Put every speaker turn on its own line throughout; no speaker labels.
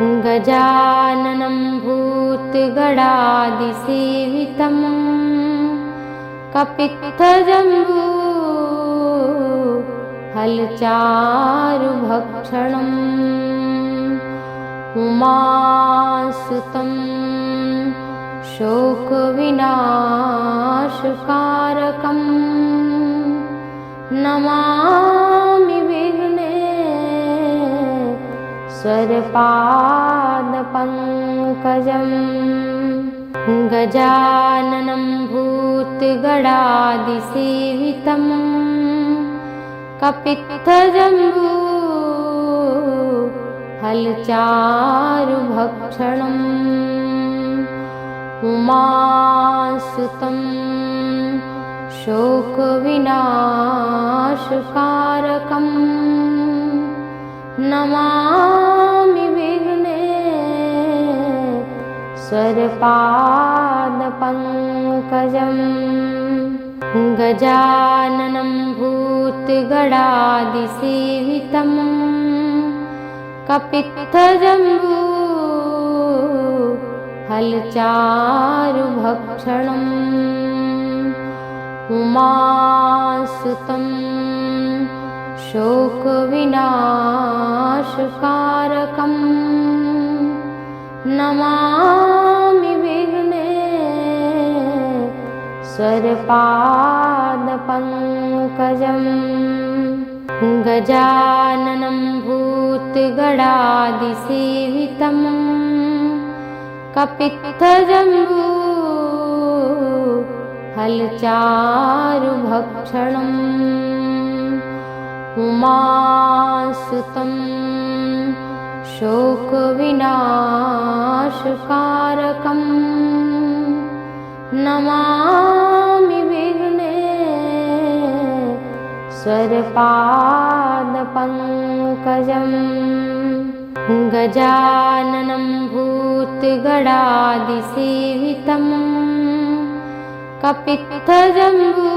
गजाननं भूतगणादिसेवितं कपित्थजम्बू फलचारुभक्षणम् उमासुतं शोकविनाशकारकं Namami विघ्नेश्वरपादपङ्कजम् गजाननं भूतगणादिसेवितं कपित्थजम्बू फलचारुभक्षणम् उमासुतं शोकविनाशकारकं Namami विघ्नेश्वरपादपङ्कजम् गजाननं भूतगणादिसेवितं कपित्थजम्बू फलचारुभक्षणम् उमासुतं शोकविनाशकारकं Namami विघ्नेश्वरपादपङ्कजम् गजाननं भूतगणादिसेवितं कपित्थजम्बू फलचारुभक्षणम् उमासुतं शोकविनाशकारकं Namami विघ्नेश्वरपादपङ्कजम् गजाननं भूतगणादिसेवितं कपित्थजम्बू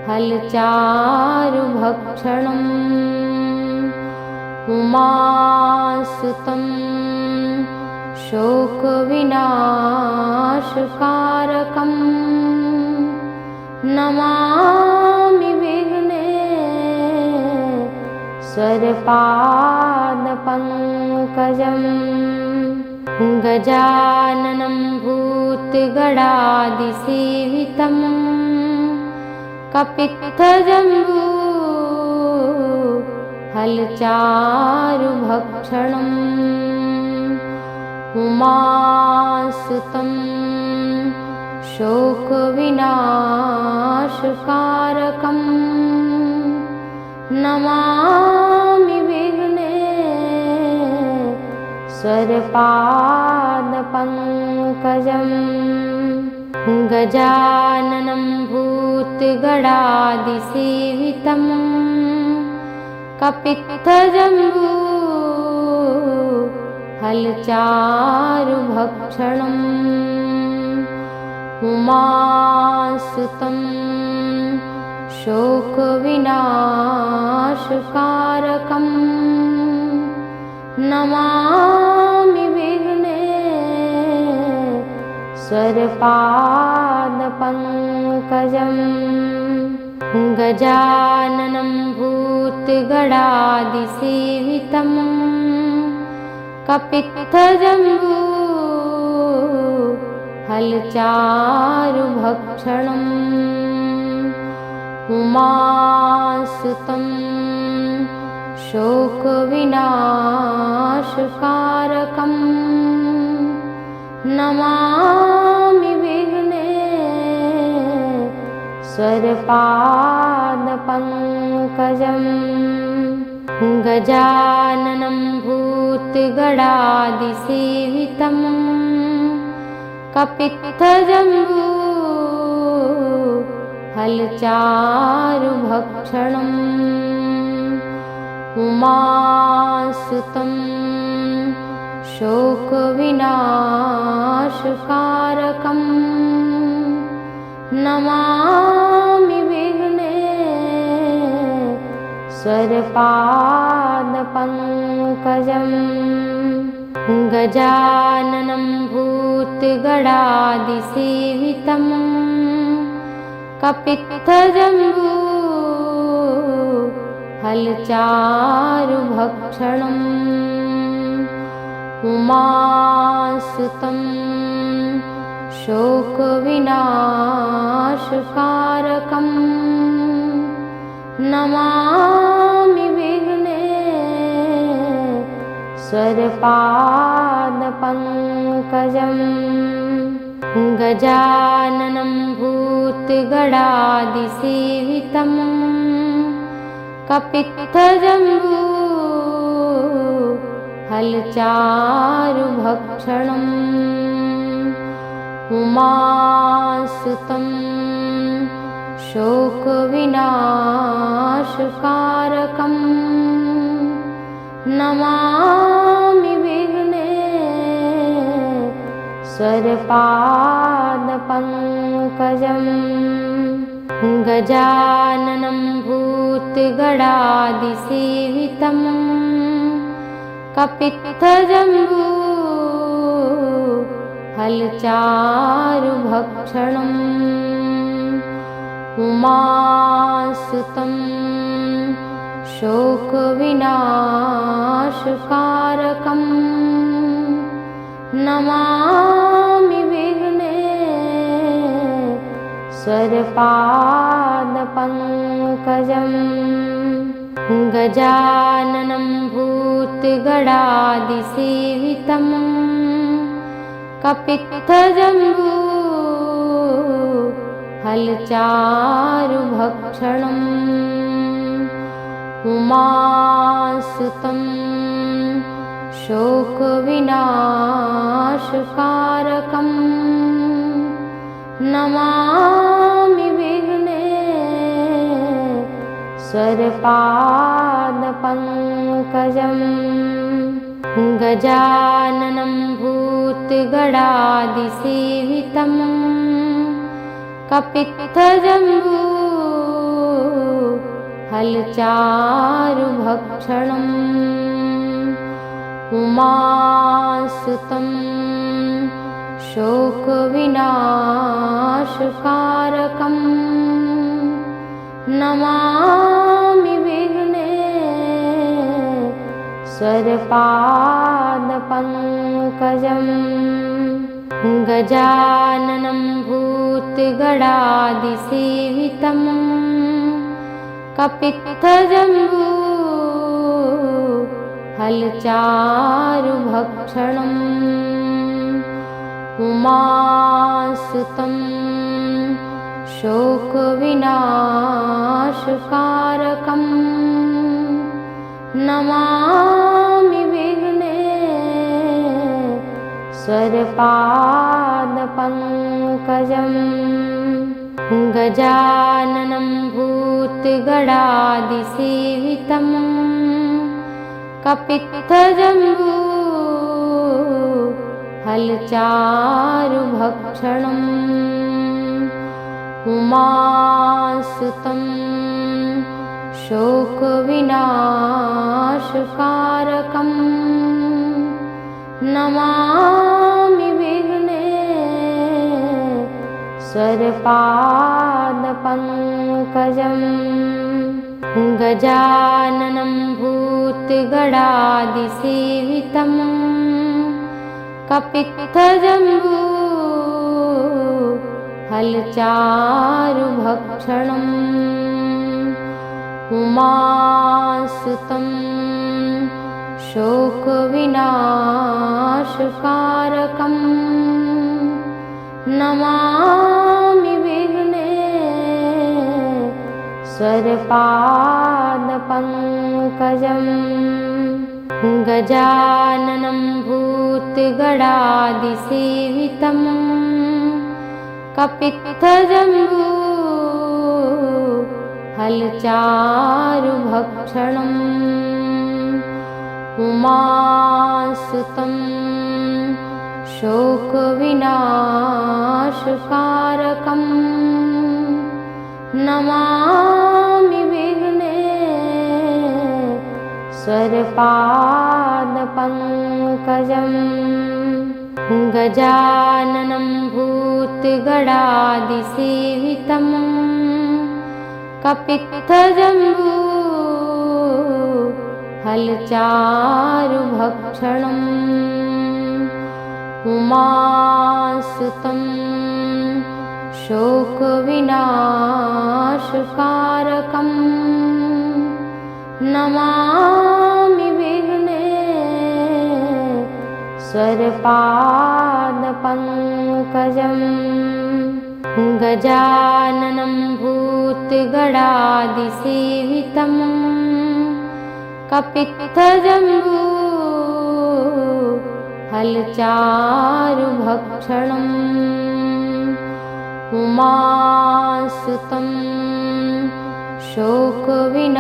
फलचारुभक्षणम् उमासुतं शोकविनाशकारकं Namami विघ्नेश्वरपादपङ्कजम् गजाननं भूतगणादिसेवितं कपित्थजम्बू फलचारुभक्षणम् उमासुतं शोकविनाशकारकं Namami विघ्नेश्वरपादपङ्कजम् गजाननं भूतगणादिसेवितं कपित्थजम्बू फलचारुभक्षणम् उमासुतं शोकविनाशकारकं Namami विघ्नेश्वरपादपङ्कजम् गजाननं भूतगणादिसेवितं कपित्थजम्बू फलचारुभक्षणम् उमासुतं शोकविनाशकारकं Namami विघ्नेश्वरपादपङ्कजम् गजाननं भूतगणादिसेवितं कपित्थजम्बू फलचारुभक्षणम् उमासुतं शोकविनाशकारकं Namami विघ्नेश्वरपादपङ्कजम् गजाननं भूतगणादिसेवितं कपित्थजम्बू फलचारुभक्षणम् उमासुतं शोकविनाशकारकं Namami विघ्नेश्वरपादपङ्कजम् गजाननं भूतगणादिसेवितं कपित्थजम्बू फलचारुभक्षणम् उमासुतं शोकविनाशकारकं Namami विघ्नेश्वरपादपङ्कजम् गजाननं भूतगणादिसेवितं कपित्थजम्बू फलचारुभक्षणम् उमासुतं शोकविनाशकारकं Namami विघ्नेश्वरपादपङ्कजम् गजाननं भूतगणादिसेवितं कपित्थजम्बू फलचारुभक्षणम् उमासुतं शोकविनाशकारकं Namami विघ्नेश्वरपादपङ्कजम् गजाननं भूतगणादिसेवितं कपित्थजम्बू फलचारुभक्षणम् उमासुतं शोकविनाशकारकं Namami विघ्नेश्वरपादपङ्कजम् गजाननं भूतगणादिसेवितं कपित्थजम्बू फलचारुभक्षणम् उमासुतं शोकविनाशकारकं Namami विघ्नेश्वरपादपङ्कजम् गजाननं भूतगणादिसेवितं कपित्थजम्बू फलचारुभक्षणम् उमासुतं शोकविनाशकारकं Namami विघ्नेश्वरपादपङ्कजम् गजाननं भूतगणादिसेवितं कपित्थजम्बू फलचारुभक्षणम् उमासुतं शोकविनाशकारकं Namami विघ्नेश्वरपादपङ्कजम् गजाननं भूतगणादिसेवितं कपित्थजम्बू फलचारुभक्षणम् उमासुतं शोकविनाशकारकं Namami विघ्नेश्वरपादपङ्कजम् गजाननं भूतगणादिसेवितं कपित्थजम्बू फलचारुभक्षणम् उमासुतं शोकविनाशकारकं Namami विघ्नेश्वरपादपङ्कजम् गजाननं भूतगणादिसेवितं कपित्थजम्बू फलचारुभक्षणम् उमासुतं शोकविनाशकारकं Namami विघ्नेश्वरपादपङ्कजम् श्रीपादपङ्कजम् गजाननं भूतगणादिसेवितम् कपित्थजम्बू फलचारुभक्षणम् उमासुतं शोकविनाशकारकम् Namami विघ्नेश्वरपादपङ्कजम् गजाननं भूतगणादिसेवितम् कपित्थजम्बू फलचारुभक्षणम् उमासुतं शोकविनाशकारकम्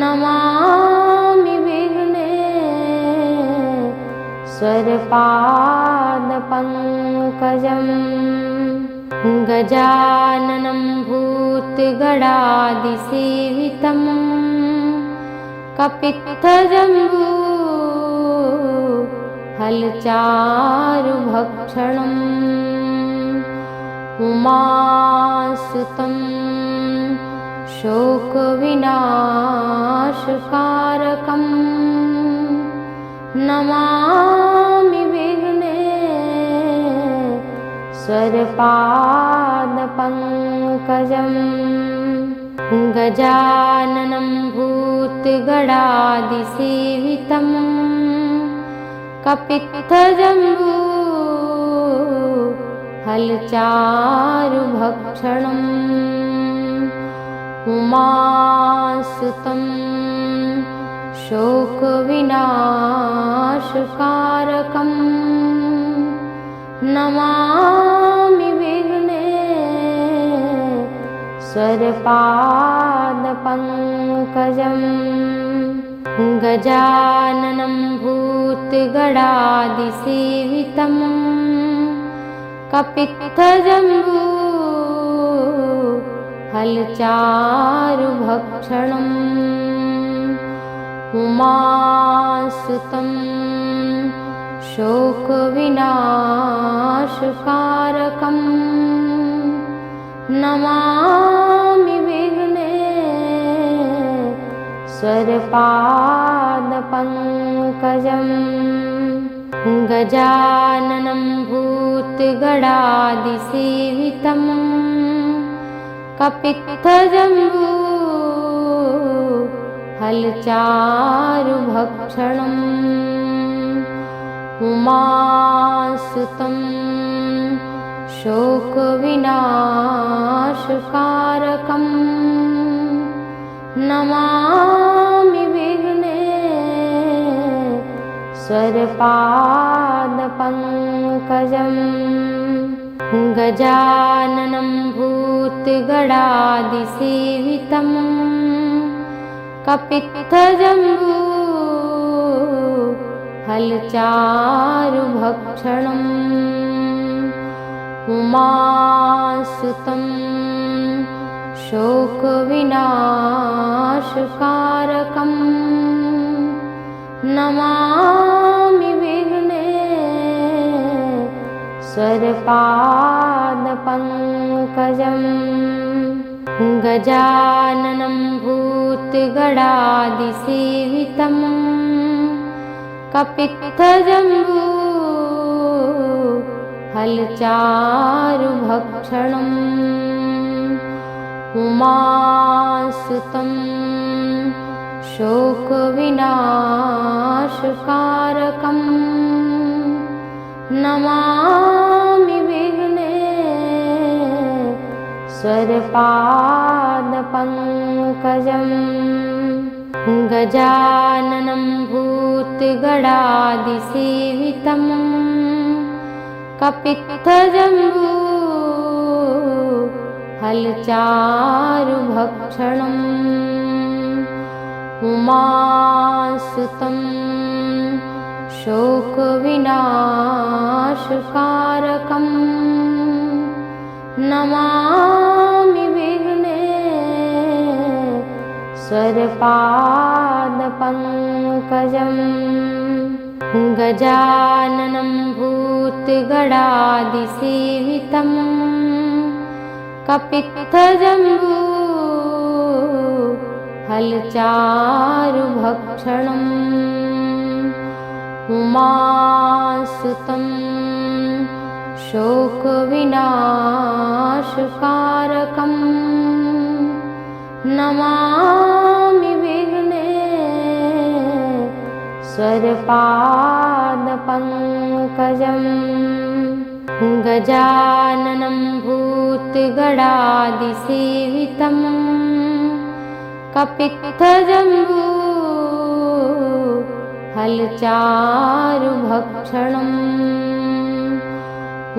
Namami विघ्नेश्वरपादपङ्कजम् गजाननं भूतगणादिसेवितम् कपित्थजम्बू फलचारुभक्षणम् उमासुतं शोकविनाशकारकम् Namami विघ्नेश्वरपादपङ्कजम् गजाननं भूतगणादिसेवितम् कपित्थजम्बू फलचारुभक्षणम् उमासुतं शोकविनाशकारकम् Namami विघ्नेश्वरपादपङ्कजम् गजाननं भूतगणादिसेवितम् कपित्थजम्बू फलचारुभक्षणम् उमासुतं शोकविनाशकारकम् Namami विघ्नेश्वरपादपङ्कजम् गजाननं भूतगणादिसेवितम् कपित्थजम्बू फलचारुभक्षणम् उमासुतं शोकविनाशकारकम् Namami विघ्नेश्वरपादपङ्कजम् गजाननं भूतगणादिसेवितम् कपित्थजम्बू फलचारुभक्षणम् उमासुतं शोकविनाशकारकम् Namami विघ्नेश्वरपादपङ्कजम् गजाननं भूतगणादिसेवितम् कपित्थजम्बू फलचारुभक्षणम् उमासुतं शोकविनाशकारकम् Namami विघ्नेश्वरपादपङ्कजम् गजाननं भूतगणादिसेवितम् कपित्थजम्बू फलचारुभक्षणम् उमासुतं शोकविनाशकारकम् Namami विघ्नेश्वरपादपङ्कजम् स्वरपादपङ्कजम् गजाननं भूतगणादिसेवितं कपित्थजम्बू फलचारुभक्षणम् उमासुतं शोकविनाशकारकं Namami विघ्नेश्वरपादपङ्कजम् गजाननं भूतगणादिसेवितं कपित्थजम्बू फलचारुभक्षणम्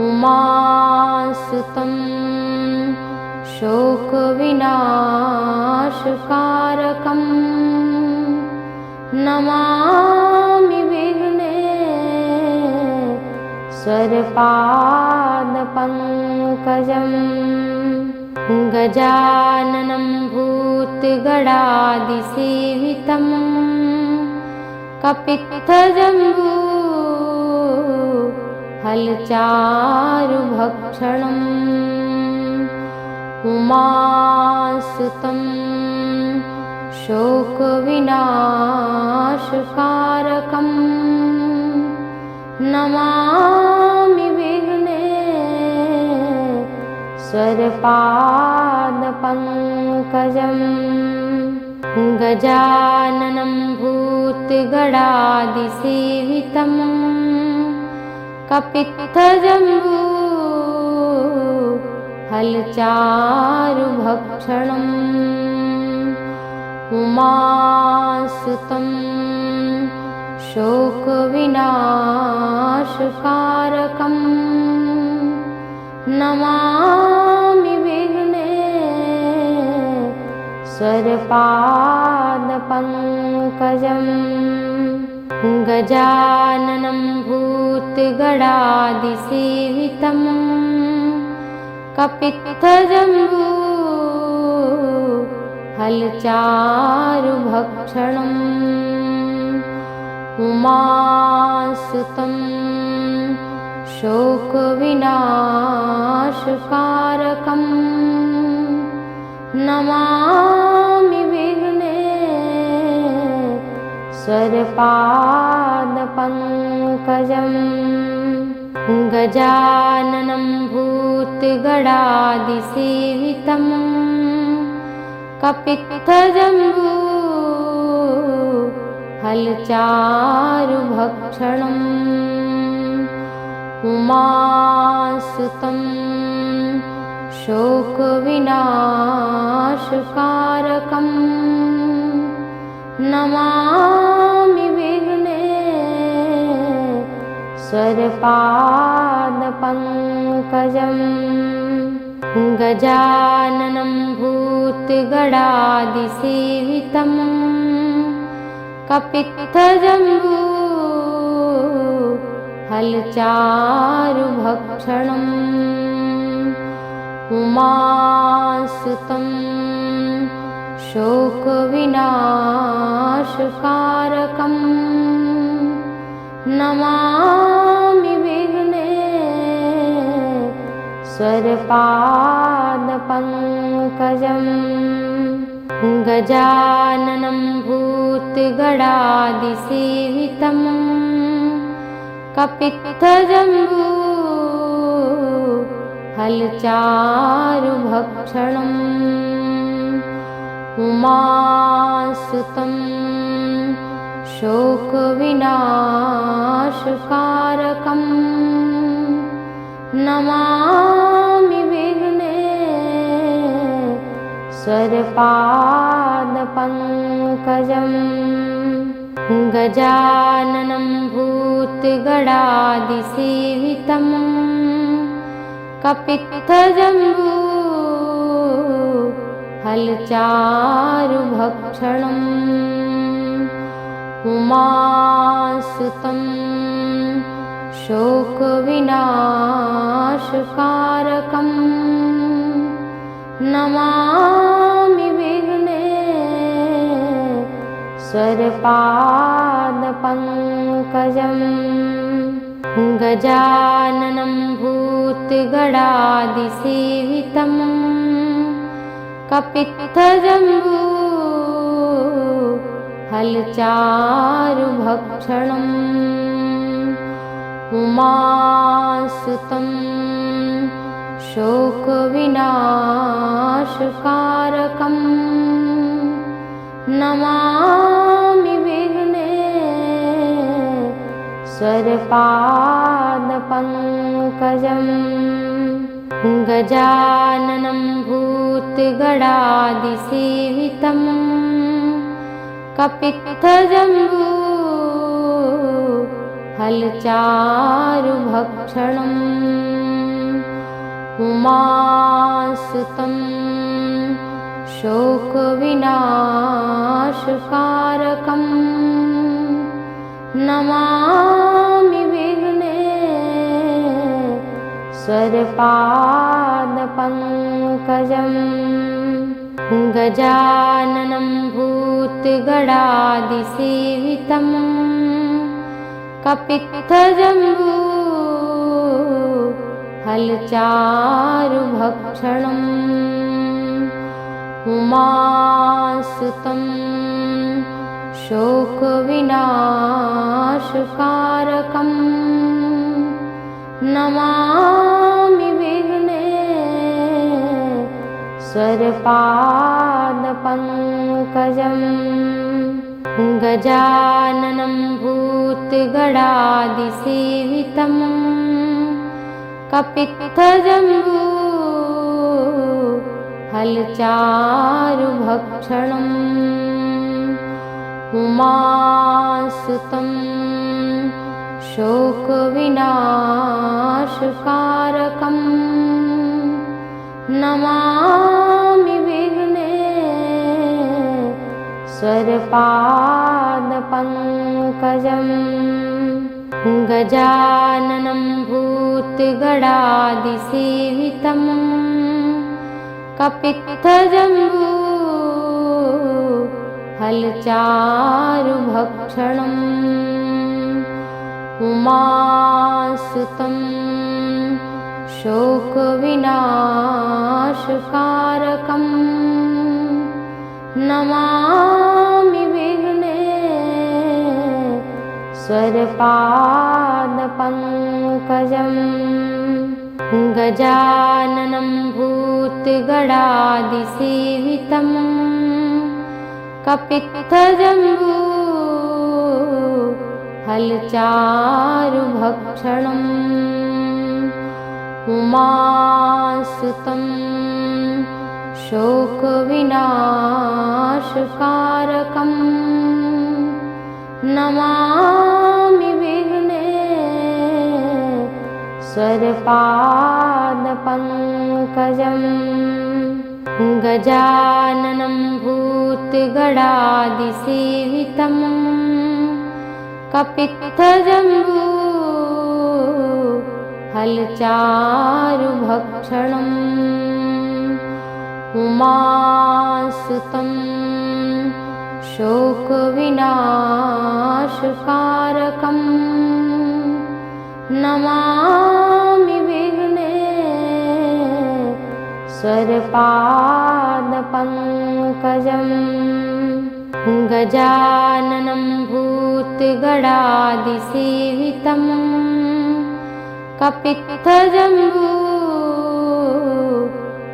उमासुतं शोकविनाशकारकं Namami विघ्नेश्वरपादपङ्कजम् गजाननं भूतगणादिसेवितं कपित्थजम्बू फलचारुभक्षणम् उमासुतं शोकविनाशकारकं Namami विघ्नेश्वरपादपङ्कजम् गजाननं भूतगणादिसेवितं कपित्थजम्बू फलचारुभक्षणम् उमासुतं शोकविनाशकारकं Namami विघ्नेश्वरपादपङ्कजम् गजाननं भूतगणादिसेवितं कपित्थजम्बू फलचारुभक्षणम् उमासुतं शोकविनाशकारकं Namami विघ्नेश्वरपादपङ्कजम् गजाननं भूतगणादिसेवितं कपित्थजम्बू फलचारुभक्षणम् उमासुतं शोकविनाशकारकं Namami विघ्नेश्वरपादपङ्कजम् गजाननं भूतगणादिसेवितं कपित्थजम्बू फलचारुभक्षणम् उमासुतं शोकविनाशकारकं Namami विघ्नेश्वरपादपङ्कजम् गजाननं भूतगणादिसेवितं कपित्थजम्बू फलचारुभक्षणम् उमासुतं शोकविनाशकारकं Namami विघ्नेश्वरपादपङ्कजम् गजाननं भूतगणादिसेवितं कपित्थजम्बू फलचारुभक्षणम् उमासुतं शोकविनाशकारकं Namami विघ्नेश्वरपादपङ्कजम् स्वरपादपङ्कजम् गजाननं भूतगणादिसेवितं कपित्थजम्बू फलचारुभक्षणम् उमासुतं शोकविनाशकारकं Namami विघ्नेश्वरपादपङ्कजम् गजाननं भूतगणादिसेवितं कपित्थजम्बू फलचारुभक्षणम् उमासुतं शोकविनाशकारकं Namami विघ्नेश्वरपादपङ्कजम् गजाननं भूतगणादिसेवितं कपित्थजम्बू फलचारुभक्षणम् उमासुतं शोकविनाशकारकं Namami विघ्नेश्वरपादपङ्कजम् गजाननं भूतगणादिसेवितं कपित्थजम्बू फलचारुभक्षणम् उमासुतं शोकविनाशकारकं Namami विघ्नेश्वरपादपङ्कजम् गजाननं भूतगणादिसेवितं कपित्थजम्बू फलचारुभक्षणम् उमासुतं शोकविनाशकारकं Namami विघ्नेश्वरपादपङ्कजम् गजाननं भूतगणादिसेवितं कपित्थजम्बू फलचारुभक्षणम् उमासुतं शोकविनाशकारकं Namami विघ्नेश्वरपादपङ्कजम् गजाननं भूतगणादिसेवितं कपित्थजम्बू फलचारुभक्षणम् उमासुतं शोकविनाशकारकं Namami विघ्नेश्वरपादपङ्कजम् गजाननं भूतगणादिसेवितं कपित्थजम्बू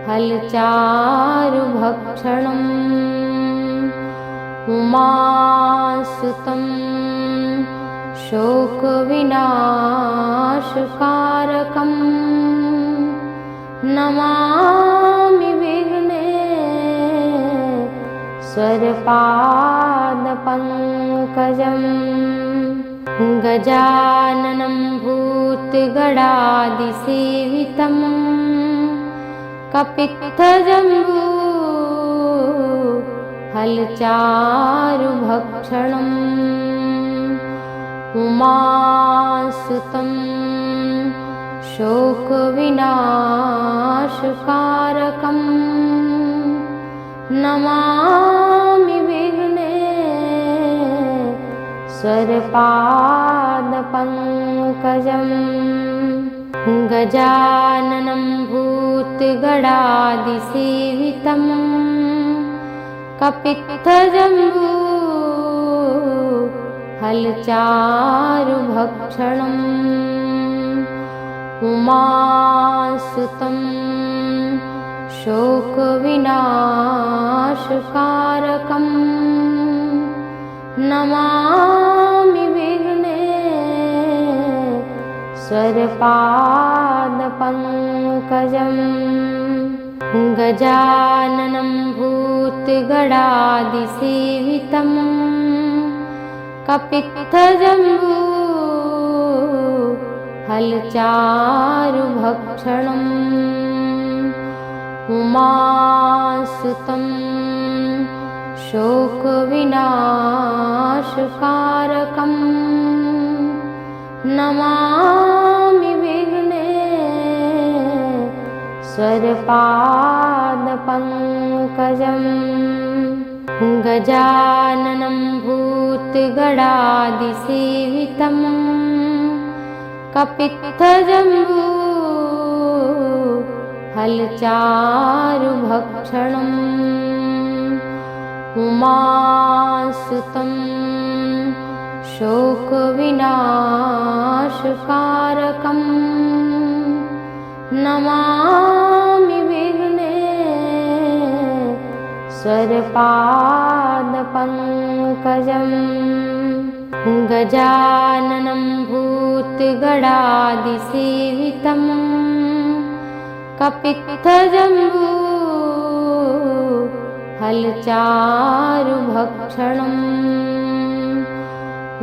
फलचारुभक्षणम् उमासुतं शोकविनाशकारकं Namami विघ्नेश्वरपादपङ्कजम् गजाननं भूतगणादिसेवितं कपित्थजम्बू फलचारुभक्षणम् उमासुतं शोकविनाशकारकं Namami विघ्नेश्वरपादपङ्कजम् स्वरपादपङ्कजम् गजाननं भूतगणादिसेवितं कपित्थजम्बू फलचारुभक्षणम् उमासुतं शोकविनाशकारकम् Namami विघ्नेश्वरपादपङ्कजम् गजाननं भूतगणादिसेवितं कपित्थजम्बू फलचारुभक्षणम् उमासुतं शोकविनाशकारकम् Namami विघ्नेश्वरपादपङ्कजम् गजाननं भूतगणादिसेवितं कपित्थजम्बू फलचारुभक्षणम् उमासुतं शोकविनाशकारकम् Namami विघ्नेश्वरपादपङ्कजम् गजाननं भूतगणादिसेवितं कपित्थजम्बू फलचारुभक्षणम्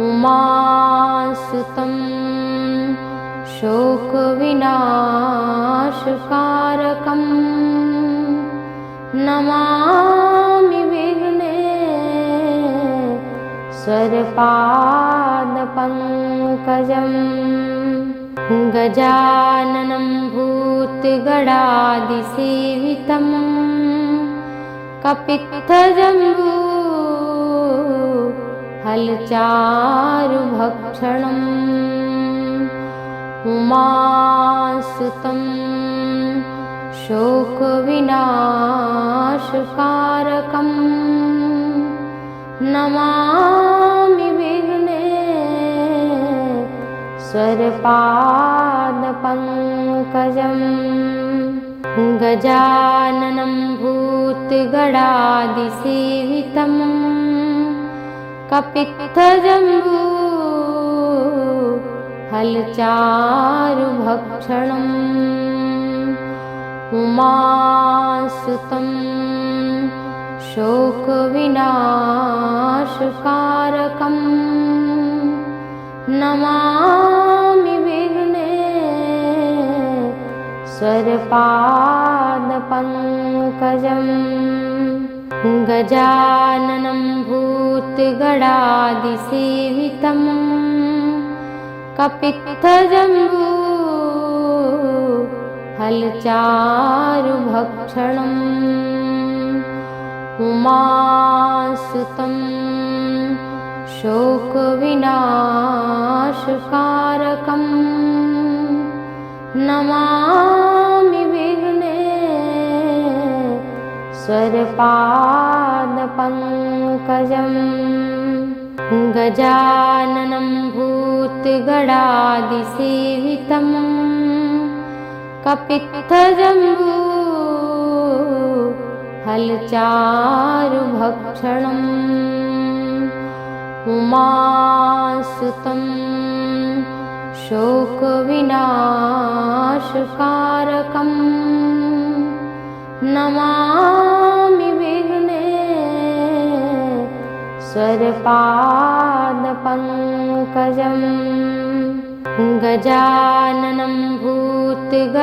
उमासुतं शोकविनाशकारकम् Namami विघ्नेश्वरपादपङ्कजम् गजाननं भूतगणादिसेवितं कपित्थजम्बू फलचारुभक्षणम् उमासुतं शोकविनाशकारकम् Namami विघ्नेश्वरपादपङ्कजम् गजाननं भूतगणादिसेवितं कपित्थजम्बू फलचारुभक्षणम् उमासुतं शोकविनाशकारकम् Namami विघ्नेश्वरपादपङ्कजम् गजाननं भूतगणादिसेवितं कपित्थजम्बू फलचारुभक्षणम् उमासुतं शोकविनाशकारकम् Namami विघ्नेश्वरपादपङ्कजम् गजाननं भूतगणादिसेवितं कपित्थजम्बू फलचारुभक्षणम् उमासुतं शोकविनाशकारकम् Namami विघ्नेश्वरपादपङ्कजम् गजाननं भूतगणादिसेवितं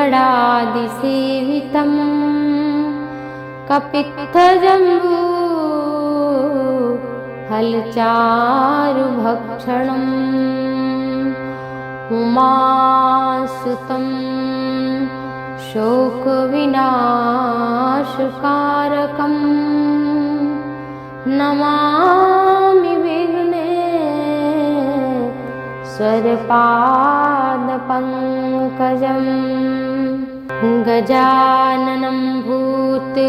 कपित्थजम्बू फलचारुभक्षणम् उमासुतं शोकविनाशकारकम् Namami विघ्नेश्वरपादपङ्कजम् स्वरपादपङ्कजम् गजाननं भूतगणादिसेवितं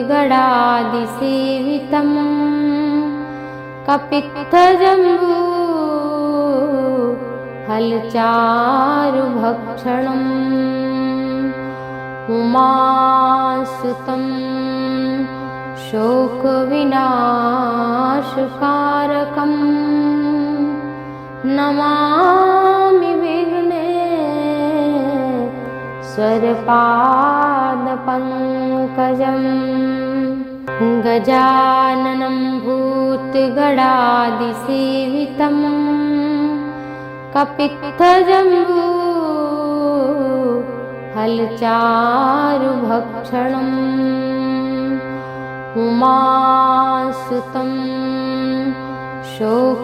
कपित्थजम्बू फलचारुभक्षणम् उमासुतं शोकविनाशकारकं Namami विघ्नेश्वरपादपङ्कजम् गजाननं भूतगणादिसेवितं कपित्थजम्बू फलचारुभक्षणम् उमासुतं शोकविनाशकारकं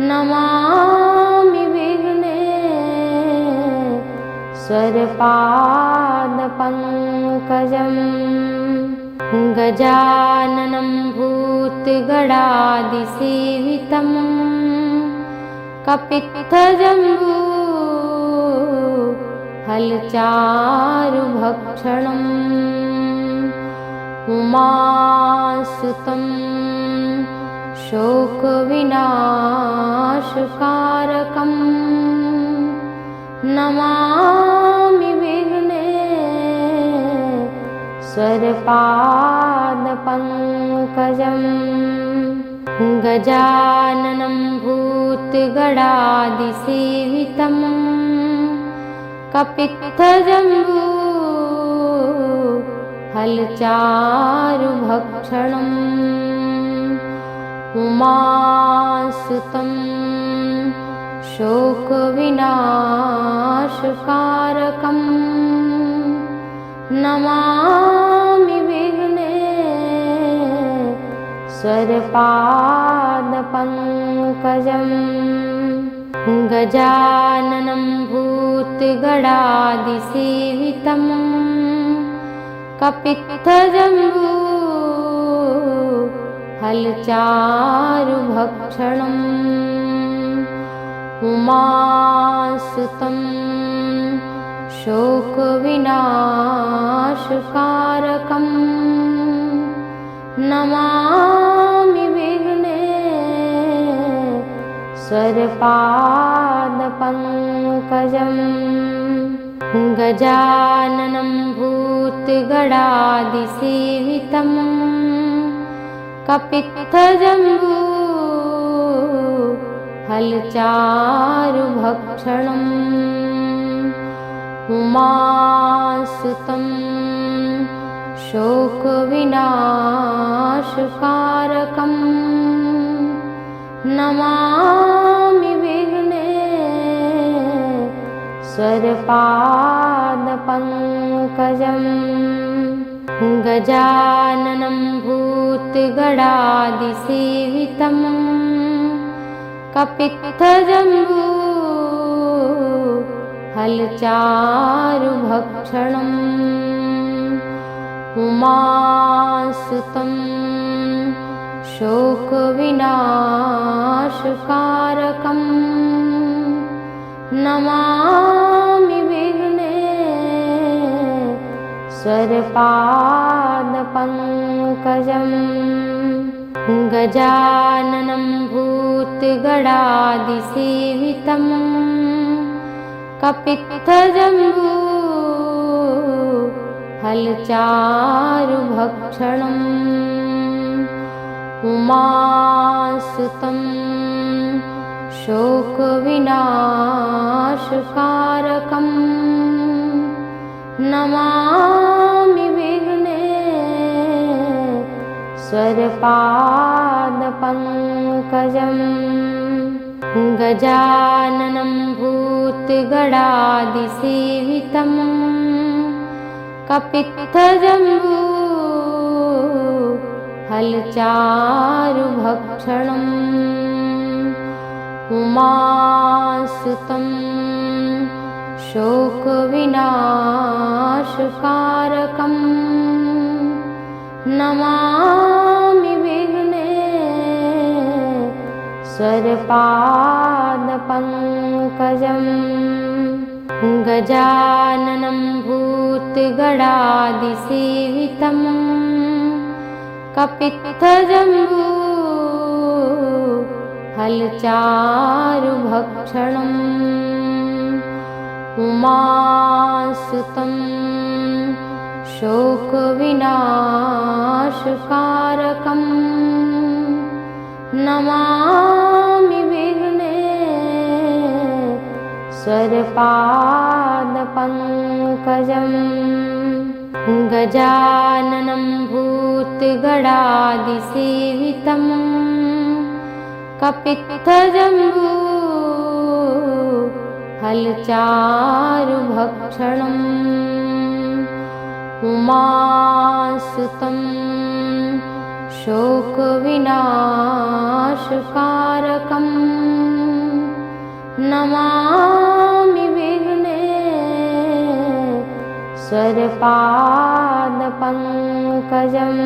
Namami विघ्नेश्वरपादपङ्कजम् गजाननं भूतगणादिसेवितं कपित्थजम्बू फलचारुभक्षणम् उमासुतं शोकविनाशकारकं Namami विघ्नेश्वरपादपङ्कजम् गजाननं भूतगणादिसेवितं कपित्थजम्बू फलचारुभक्षणम् उमासुतं शोकविनाशकारकं Namami विघ्नेश्वरपादपङ्कजम् गजाननं भूतगणादिसेवितं कपित्थजम्बू फलचारुभक्षणम् उमासुतं शोकविनाशकारकं Namami विघ्नेश्वरपादपङ्कजम् गजाननं भूतगणादिसेवितं कपित्थजम्बू फलचारुभक्षणम् उमासुतं शोकविनाशकारकं Namami विघ्नेश्वरपादपङ्कजम् गजाननं भूतगणादिसेवितं कपित्थजम्बू फलचारुभक्षणम् उमासुतं शोकविनाशकारकं Namami विघ्नेश्वरपादपङ्कजम् गजाननं भूतगणादिसेवितं कपित्थजम्बू फलचारुभक्षणम् उमासुतं शोकविनाशकारकं Namami विघ्नेश्वरपादपङ्कजम् गजाननं भूतगणादिसेवितं कपित्थजम्बू फलचारुभक्षणम् उमासुतं शोकविनाशकारकं Namami विघ्नेश्वरपादपङ्कजम् स्वरपादपङ्कजम् गजाननं भूतगणादिसेवितं कपित्थजम्बू फलचारुभक्षणम् उमासुतं शोकविनाशकारकं Namami विघ्नेश्वरपादपङ्कजम् गजाननं भूतगणादिसेवितं कपित्थजम्बू फलचारुभक्षणम् उमासुतं शोकविनाशकारकं Namami विघ्नेश्वरपादपङ्कजम्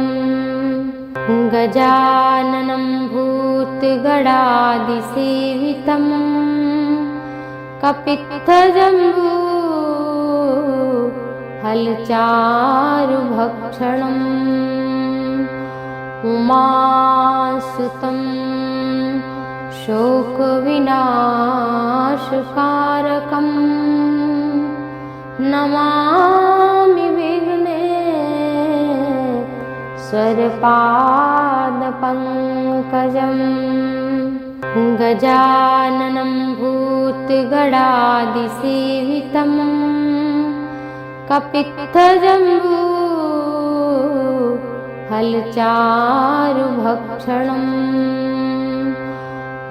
गजाननं भूतगणादिसेवितं कपित्थजम्बू फलचारुभक्षणम् उमासुतं शोकविनाशकारकं Namami विघ्नेश्वरपादपङ्कजम् गजाननं भूतगणादिसेवितं कपित्थजम्बू फलचारुभक्षणम्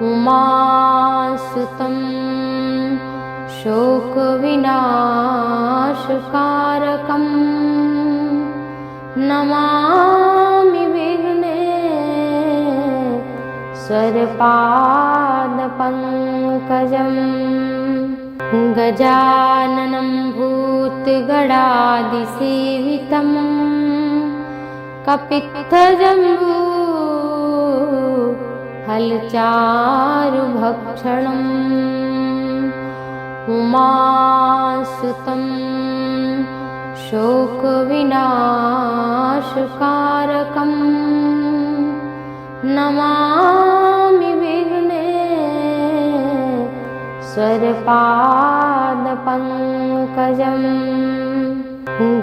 उमासुतं शोकविनाशकारकं Namami विघ्नेश्वरपादपङ्कजम् गजाननं भूतगणादिसेवितं कपित्थजम्बू फलचारुभक्षणम् उमासुतं शोकविनाशकारकं Namami विघ्नेश्वरपादपङ्कजम्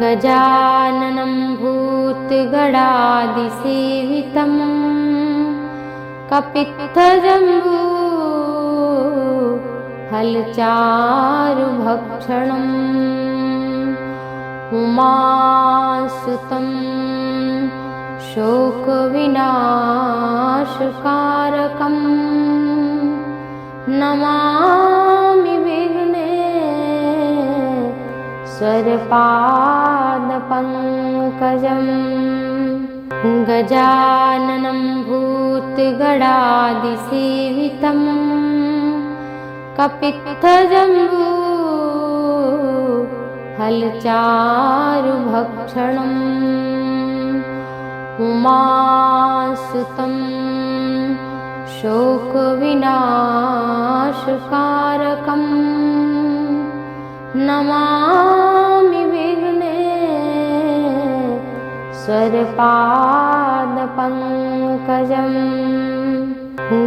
गजाननं भूतगणादिसेवितं कपित्थजम्बू फलचारुभक्षणम् उमासुतं शोकविनाशकारकं Namami विघ्नेश्वरपादपङ्कजम् गजाननं भूतगणादिसेवितं कपित्थजम्बू फलचारुभक्षणम् उमासुतं शोकविनाशकारकं Namami विघ्नेश्वरपादपङ्कजम्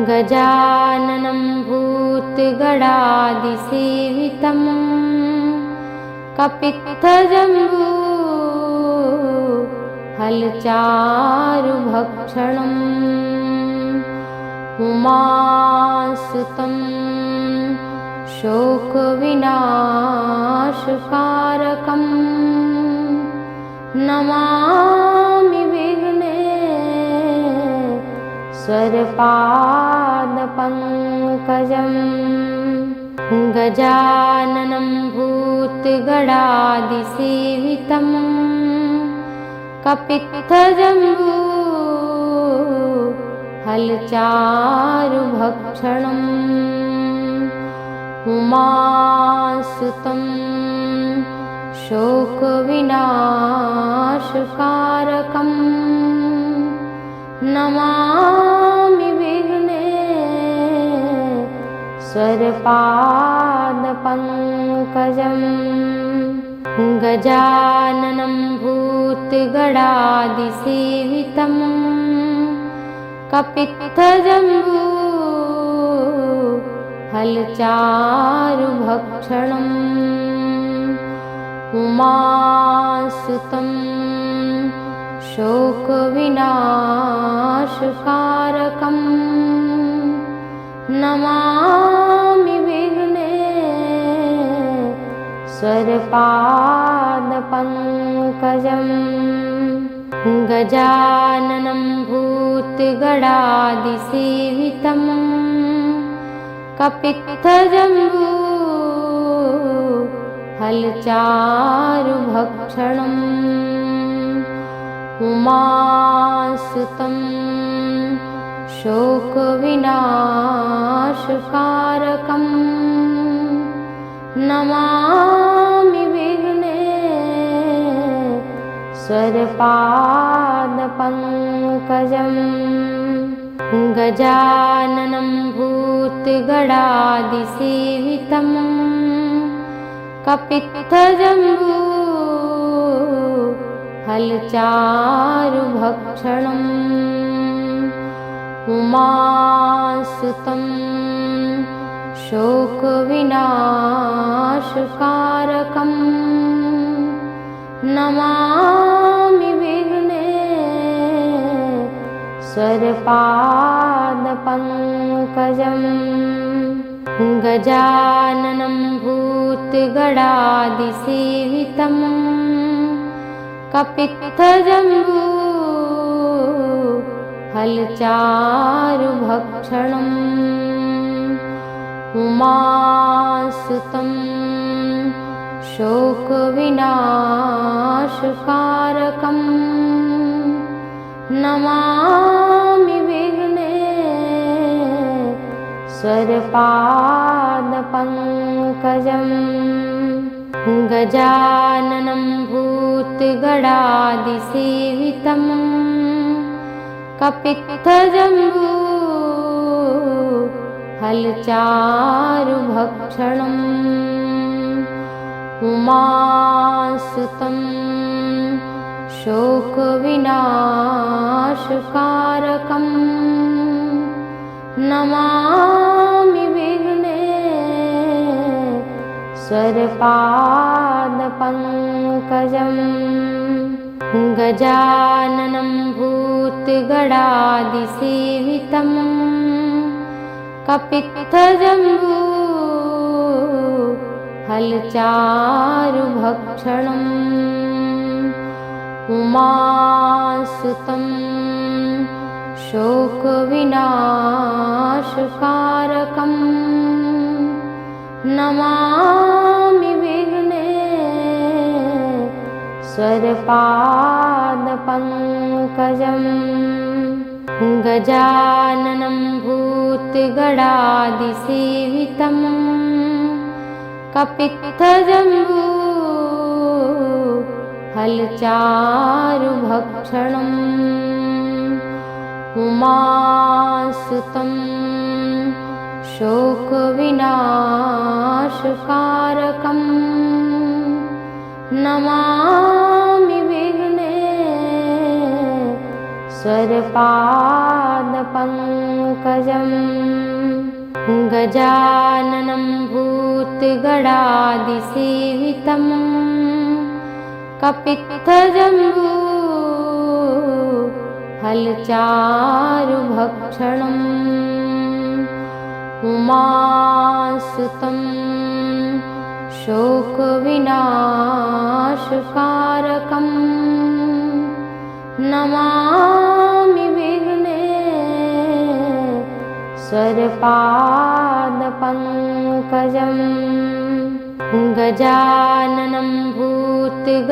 गजाननं भूतगणादिसेवितं कपित्थजम्बू फलचारुभक्षणम् उमासुतं शोकविनाशकारकं Namami विघ्नेश्वरपादपङ्कजम् गजाननं भूतगणादिसेवितं कपित्थजम्बू फलचारुभक्षणम् उमासुतं शोकविनाशकारकं Namami विघ्नेश्वरपादपङ्कजम् स्वरपादपङ्कजम् गजाननं भूतगणादिसेवितं कपित्थजम्बू फलचारुभक्षणम् उमासुतं शोकविनाशकारकं Namami विघ्नेश्वरपादपङ्कजम् गजाननं भूतगणादिसेवितं कपित्थजम्बू फलचारुभक्षणम् उमासुतं शोकविनाशकारकं Namami विघ्नेश्वरपादपङ्कजम् गजाननं भूतगणादिसेवितं कपित्थजम्बू फलचारुभक्षणम् उमासुतं शोकविनाशकारकं Namami विघ्नेश्वरपादपङ्कजम् गजाननं भूतगणादिसेवितं कपित्थजम्बू फलचारुभक्षणम् उमासुतं शोकविनाशकारकं Namami विघ्नेश्वरपादपङ्कजम् गजाननं भूतगणादिसेवितं कपित्थजम्बू फलचारुभक्षणम् उमासुतं शोकविनाशकारकं Namami विघ्नेश्वरपादपङ्कजम् गजाननं भूतगणादिसेवितं कपित्थजम्बू फलचारुभक्षणम् उमासुतं शोकविनाशकारकं Namami विघ्नेश्वरपादपङ्कजम् गजाननं भूतगणादिसेवितं कपित्थजम्बू फलचारुभक्षणम् उमासुतं शोकविनाशकारकं Namami विघ्नेश्वरपादपङ्कजम् गजाननं भूतगणादिसेवितं कपित्थजम्बू फलचारुभक्षणम् उमासुतं शोकविनाशकारकं Namami विघ्नेश्वरपादपङ्कजम् गजाननं भूतगणादिसेवितं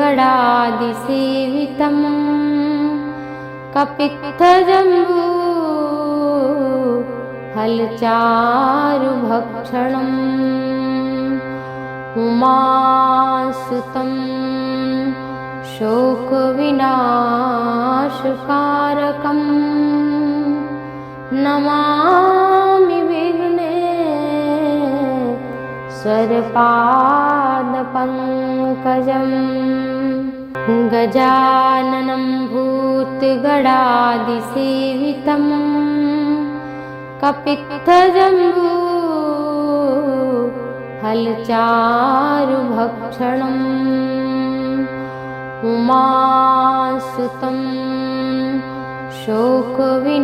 कपित्थजम्बू फलचारुभक्षणम् उमासुतं शोकविनाशकारकं Namami विघ्नेश्वरपादपङ्कजम् स्वरपादपङ्कजम् गजाननं भूतगणादिसेवितं कपित्थजम्बू फलचारुभक्षणम् उमासुतं शोकविनाशकारकम्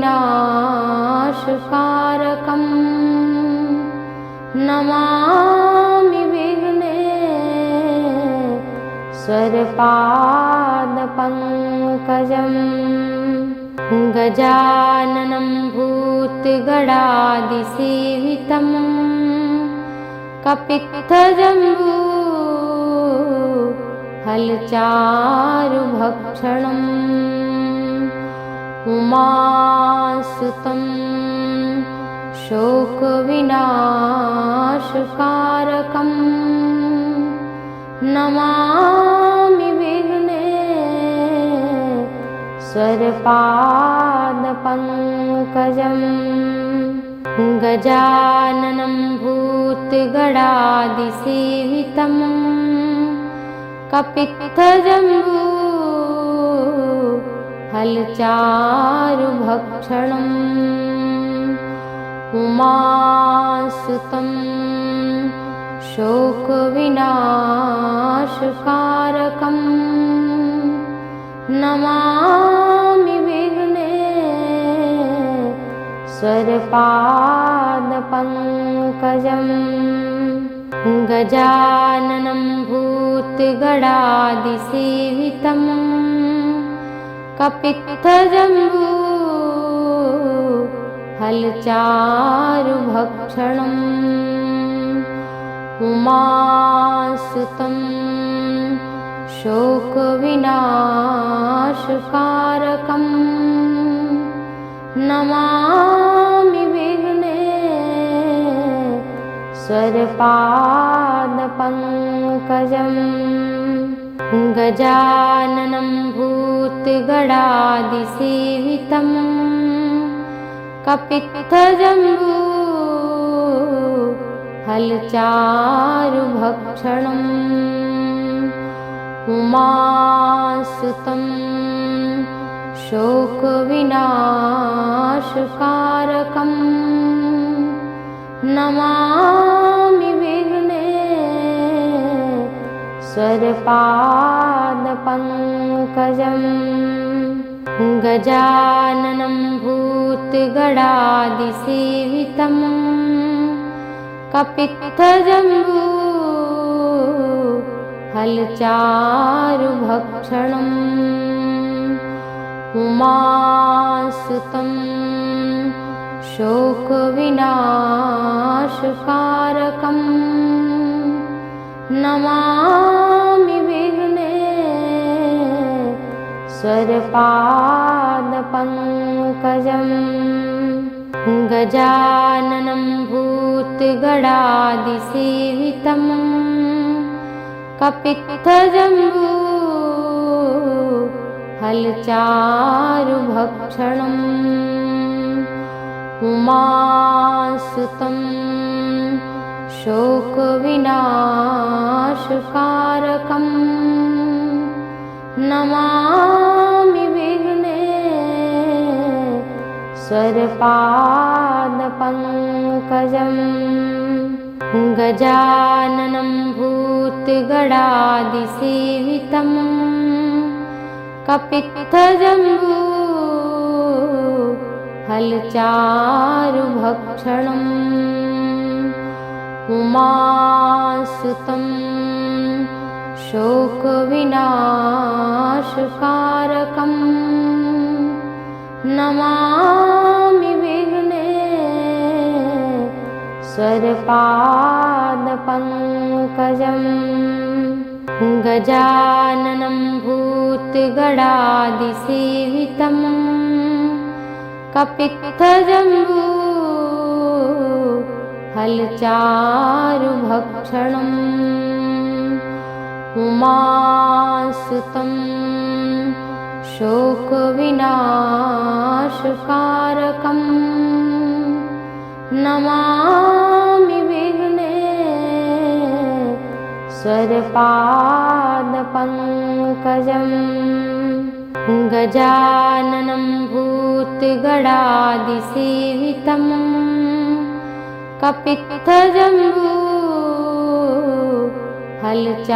Namami विघ्नेश्वरपादपङ्कजम् गजाननं भूतगणादिसेवितं कपित्थजम्बू फलचारुभक्षणम् उमासुतं शोकविनाशकारकम् Namami विघ्नेश्वरपादपङ्कजम् गजाननं भूतगणादिसेवितं कपित्थजम्बू फलचारुभक्षणम् उमासुतं शोकविनाशकारकम् Namami विघ्नेश्वरपादपङ्कजम् गजाननं भूतगणादिसेवितं कपित्थजम्बू फलचारुभक्षणम् उमासुतं शोकविनाशकारकम् Namami विघ्नेश्वरपादपङ्कजम् गजाननं भूतगणादिसेवितं कपित्थजम्बू फलचारुभक्षणम् उमासुतं शोकविनाशकारकम् Namami विघ्नेश्वरपादपङ्कजम् गजाननं भूतगणादिसेवितं कपित्थजम्बू फलचारुभक्षणम् उमासुतं शोकविनाशकारकम् Namami विघ्नेश्वरपादपङ्कजम् गजाननं भूतगणादिसेवितं कपित्थजम्बू फलचारुभक्षणम् उमासुतं शोकविनाशकारकम् Namami विघ्नेश्वरपादपङ्कजम् गजाननं भूतगणादिसेवितं कपित्थजम्बू फलचारुभक्षणम् उमासुतं शोकविनाशकारकम् Namami विघ्नेश्वरपादपङ्कजम् गजाननं भूतगणादिसेवितं कपित्थजम्बू फलचारुभक्षणम् उमासुतं शोकविनाशकारकम् Namami विघ्नेश्वरपादपङ्कजम् स्वरपादपङ्कजम् गजाननं भूतगणादिसेवितं कपित्थजम्बू फलचारुभक्षणम्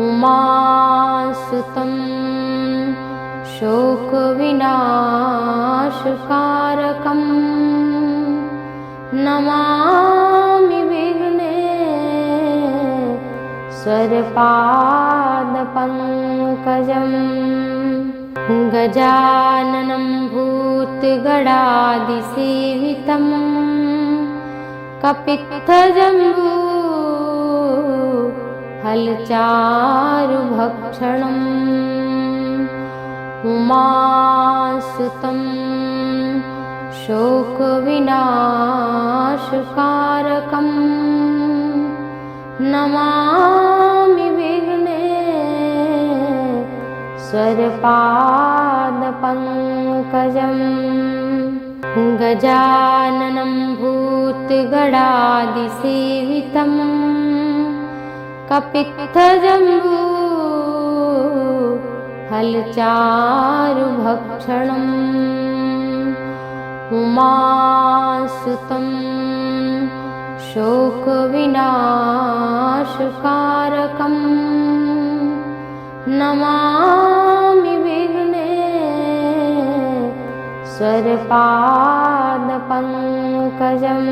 उमासुतं शोकविनाशकारकं Namami विघ्नेश्वरपादपङ्कजम् गजाननं भूतगणादिसेवितं कपित्थजम्बू फलचारुभक्षणम् उमासुतं शोकविनाशकारकं Namami विघ्नेश्वरपादपङ्कजम् गजाननं भूतगणादिसेवितं कपित्थजम्बू फलचारुभक्षणम् उमासुतं शोकविनाशकारकं Namami विघ्नेश्वरपादपङ्कजम्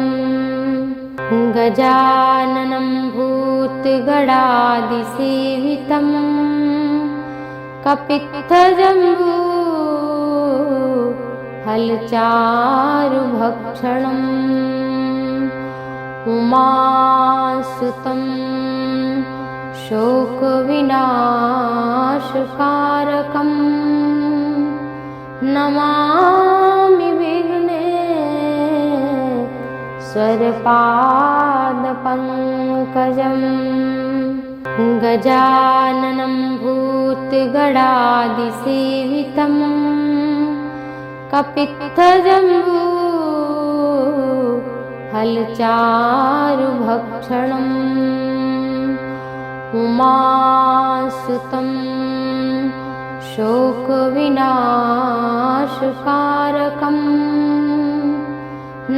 गजाननं भूतगणादिसेवितं कपित्थजम्बू फलचारुभक्षणम् उमासुतं शोकविनाशकारकं Namami विघ्नेश्वरपादपङ्कजम् गजाननं भूतगणादिसेवितं कपित्थजम्बू फलचारुभक्षणम् उमासुतं शोकविनाशकारकं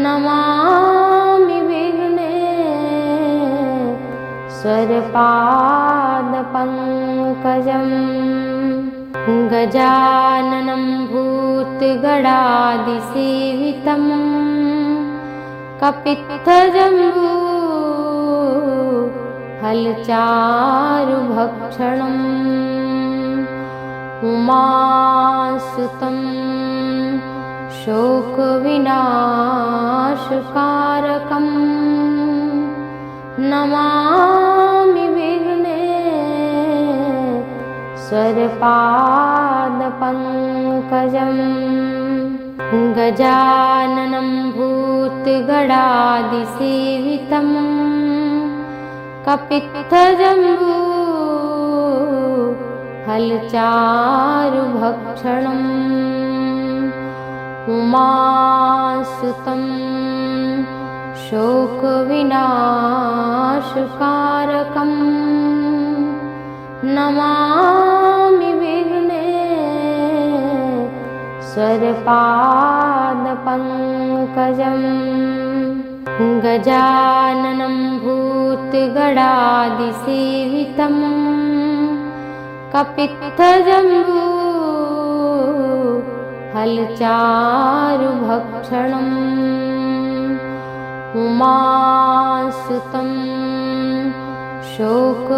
Namami विघ्नेश्वरपादपङ्कजम् गजाननं भूतगणादिसेवितं कपित्थजम्बू फलचारुभक्षणम् उमासुतं शोकविनाशकारकं Namami विघ्नेश्वरपादपङ्कजम् गजाननं भूतगणादिसेवितं कपित्थजम्बू फलचारुभक्षणम् उमासुतं शोकविनाशकारकं Namami विघ्नेश्वरपादपङ्कजम् गजाननं भूतगणादिसेवितं कपित्थजम्बू फलचारुभक्षणम् उमासुतं शोकविनाशकारकं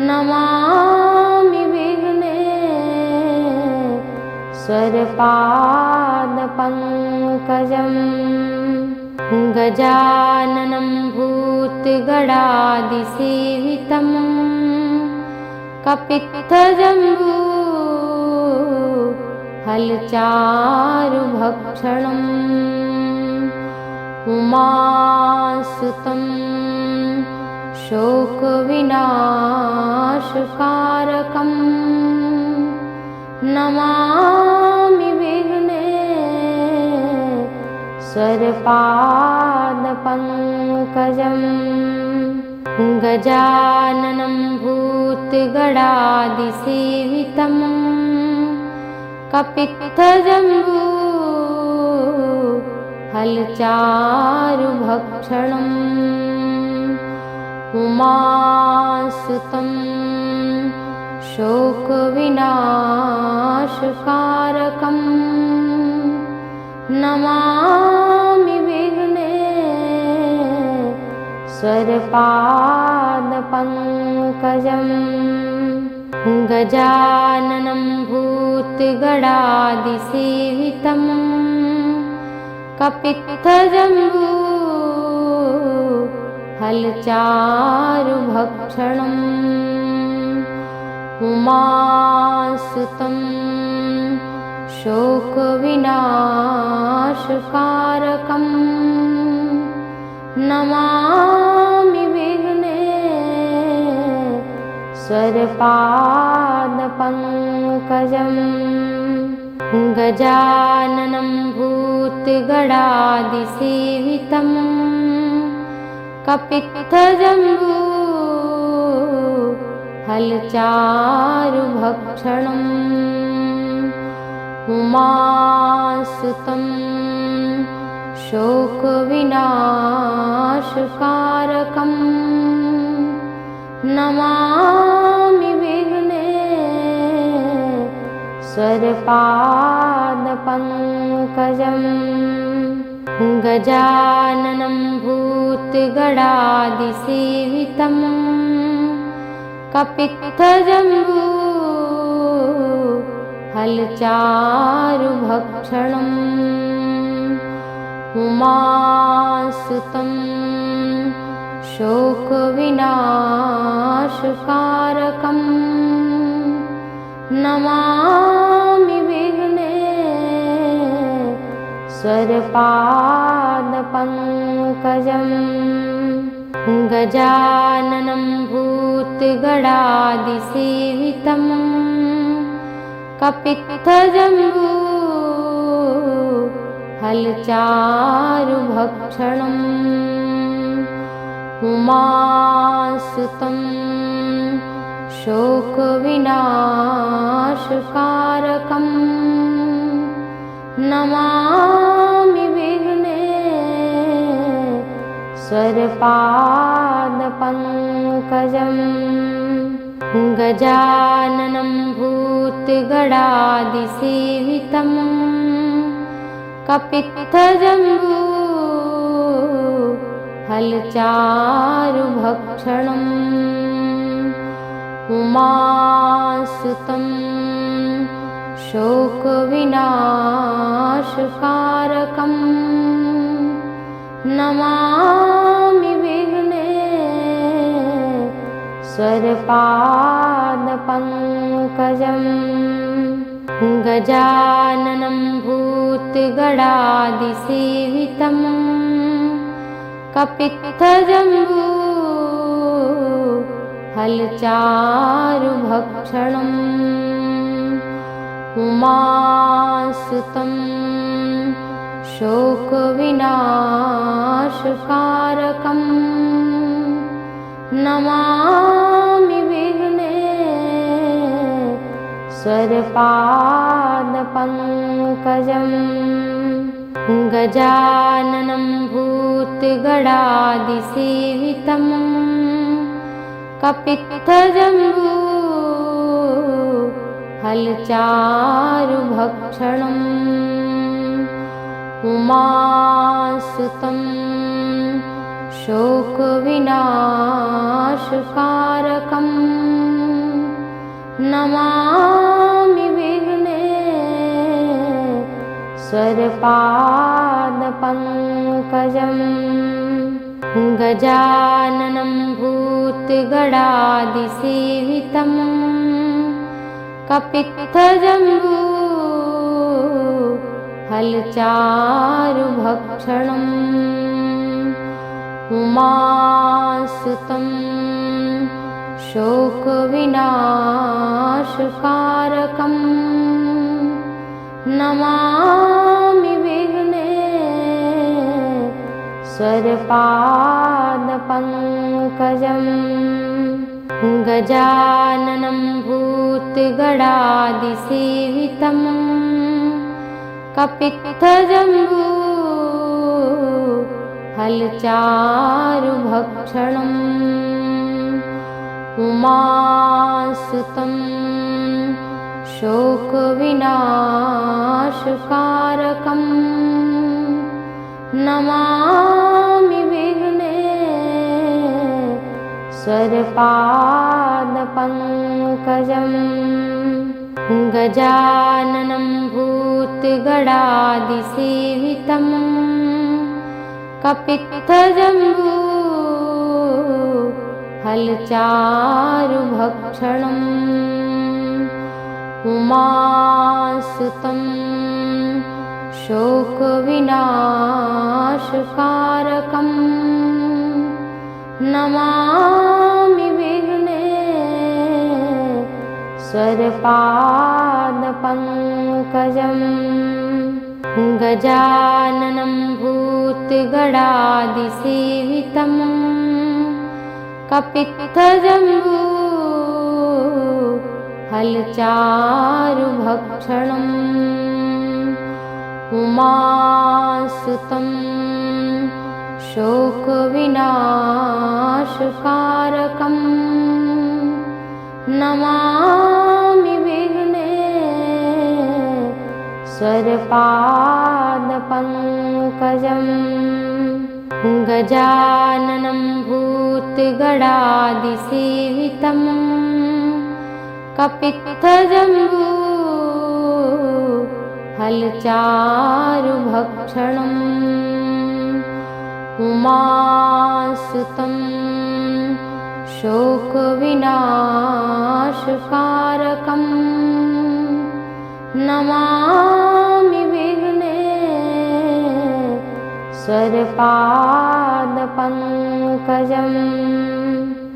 Namami विघ्नेश्वरपादपङ्कजम् गजाननं भूतगणादिसेवितं कपित्थजम्बू फलचारुभक्षणम् उमासुतं शोकविनाशकारकं Namami विघ्नेश्वरपादपङ्कजम् स्वरपादपङ्कजम् गजाननं भूतगणादिसेवितं कपित्थजम्बू फलचारुभक्षणम् उमासुतं शोकविनाशकारकं Namami विघ्नेश्वरपादपङ्कजम् गजाननं भूतगणादिसेवितं कपित्थजम्बू फलचारुभक्षणम् उमासुतं शोकविनाशकारकं Namami विघ्नेश्वरपादपङ्कजम् गजाननं भूतगणादिसेवितं कपित्थजम्बू फलचारुभक्षणम् उमासुतं शोकविनाशकारकं Namami विघ्नेश्वरपादपङ्कजम् गजाननं भूतगणादिसेवितं कपित्थजम्बू फलचारुभक्षणम् उमासुतं शोकविनाशकारकं Namami विघ्नेश्वरपादपङ्कजम् गजाननं भूतगणादिसेवितं कपित्थजम्बू फलचारुभक्षणम् उमासुतं शोकविनाशकारकं Namami विघ्नेश्वरपादपङ्कजम् गजाननं भूतगणादिसेवितं कपित्थजम्बू फलचारुभक्षणम् उमासुतं शोकविनाशकारकं Namami विघ्नेश्वरपादपङ्कजम् गजाननं भूतगणादिसेवितं कपित्थजम्बू फलचारुभक्षणम् उमासुतं शोकविनाशकारकं Namami विघ्नेश्वरपादपङ्कजम् गजाननं भूतगणादिसेवितं कपित्थजम्बू फलचारुभक्षणम् उमासुतं शोकविनाशकारकं Namami विघ्नेश्वरपादपङ्कजम् गजाननं भूतगणादिसेवितं कपित्थजम्बू फलचारुभक्षणम् उमासुतं शोकविनाशकारकं Namami विघ्नेश्वरपादपङ्कजम् स्वरपादपङ्कजम् गजाननं भूतगणादिसेवितं कपित्थजम्बू फलचारुभक्षणम् उमासुतं शोकविनाशकारकम् Namami विघ्नेश्वरपादपङ्कजम् गजाननं भूतगणादिसेवितं कपित्थजम्बू फलचारुभक्षणम् उमासुतं शोकविनाशकारकम् Namami विघ्नेश्वरपादपङ्कजम् गजाननं भूतगणादिसेवितं कपित्थजम्बू फलचारुभक्षणम् उमासुतं शोकविनाशकारकम् Namami विघ्नेश्वरपादपङ्कजम् गजाननं भूतगणादिसेवितं कपित्थजम्बू फलचारुभक्षणम् उमासुतं शोकविनाशकारकम् Namami विघ्नेश्वरपादपङ्कजम्